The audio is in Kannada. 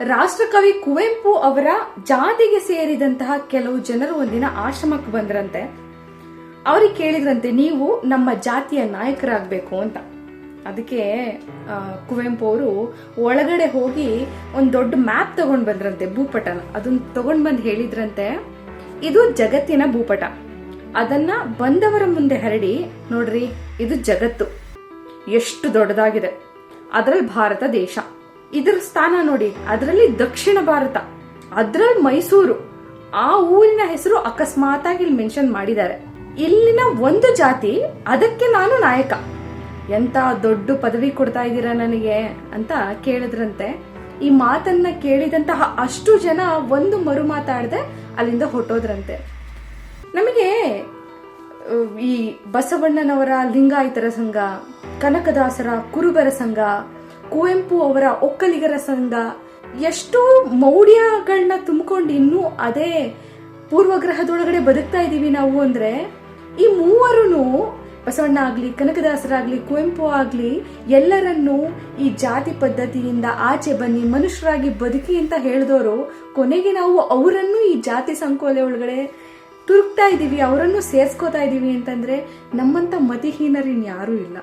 ರಾಷ್ಟ್ರಕವಿ ಕುವೆಂಪು ಅವರ ಜಾತಿಗೆ ಸೇರಿದಂತಹ ಕೆಲವು ಜನರು ಒಂದಿನ ಆಶ್ರಮಕ್ಕೆ ಬಂದ್ರಂತೆ. ಅವ್ರಿಗೆ ಕೇಳಿದ್ರಂತೆ, ನೀವು ನಮ್ಮ ಜಾತಿಯ ನಾಯಕರಾಗಬೇಕು ಅಂತ. ಅದಕ್ಕೆ ಕುವೆಂಪು ಅವರು ಒಳಗಡೆ ಹೋಗಿ ಒಂದು ದೊಡ್ಡ ಮ್ಯಾಪ್ ತಗೊಂಡ್ ಬಂದ್ರಂತೆ, ಭೂಪಟನ. ಅದನ್ನ ತಗೊಂಡ್ ಬಂದು ಹೇಳಿದ್ರಂತೆ, ಇದು ಜಗತ್ತಿನ ಭೂಪಟ, ಅದನ್ನ ಬಂದವರ ಮುಂದೆ ಹರಡಿ ನೋಡ್ರಿ, ಇದು ಜಗತ್ತು ಎಷ್ಟು ದೊಡ್ಡದಾಗಿದೆ, ಅದರಲ್ಲಿ ಭಾರತ ದೇಶ, ಇದರ ಸ್ಥಾನ ನೋಡಿ, ಅದರಲ್ಲಿ ದಕ್ಷಿಣ ಭಾರತ, ಅದರಲ್ಲಿ ಮೈಸೂರು, ಆ ಊರಿನ ಹೆಸರು ಅಕಸ್ಮಾತ್ ಆಗಿ ಇಲ್ಲಿ ಮೆನ್ಷನ್ ಮಾಡಿದ್ದಾರೆ. ಇಲ್ಲಿನ ಒಂದು ಜಾತಿ, ಅದಕ್ಕೆ ನಾನು ನಾಯಕ. ಎಂತ ದೊಡ್ಡ ಪದವಿ ಕೊಡ್ತಾ ಇದ್ದೀರಾ ನನಗೆ ಅಂತ ಕೇಳಿದ್ರಂತೆ. ಈ ಮಾತನ್ನ ಕೇಳಿದಂತಹ ಅಷ್ಟು ಜನ ಒಂದು ಮರು ಮಾತಾಡದೆ ಅಲ್ಲಿಂದ ಹೊಟ್ಟೋದ್ರಂತೆ. ನಮಗೆ ಈ ಬಸವಣ್ಣನವರ ಲಿಂಗಾಯತರ ಸಂಘ, ಕನಕದಾಸರ ಕುರುಬರ ಸಂಘ, ಕುವೆಂಪು ಅವರ ಒಕ್ಕಲಿಗರ ಸಂಘ, ಎಷ್ಟೋ ಮೌಢ್ಯಗಳನ್ನ ತುಂಬಿಕೊಂಡು ಇನ್ನೂ ಅದೇ ಪೂರ್ವಗ್ರಹದೊಳಗಡೆ ಬದುಕ್ತಾ ಇದೀವಿ ನಾವು. ಅಂದ್ರೆ ಈ ಮೂವರೂ, ಬಸವಣ್ಣ ಆಗ್ಲಿ, ಕನಕದಾಸರಾಗ್ಲಿ, ಕುವೆಂಪು ಆಗ್ಲಿ, ಎಲ್ಲರನ್ನೂ ಈ ಜಾತಿ ಪದ್ಧತಿಯಿಂದ ಆಚೆ ಬನ್ನಿ, ಮನುಷ್ಯರಾಗಿ ಬದುಕಿ ಅಂತ ಹೇಳಿದವರು, ಕೊನೆಗೆ ನಾವು ಅವರನ್ನು ಈ ಜಾತಿ ಸಂಕೋಲೆ ಒಳಗಡೆ ತುರುಕ್ತಾ ಇದೀವಿ, ಅವರನ್ನು ಸೇರ್ಸ್ಕೋತಾ ಇದೀವಿ ಅಂತಂದ್ರೆ ನಮ್ಮಂತ ಮತಿಹೀನರಿನ್ ಯಾರೂ ಇಲ್ಲ.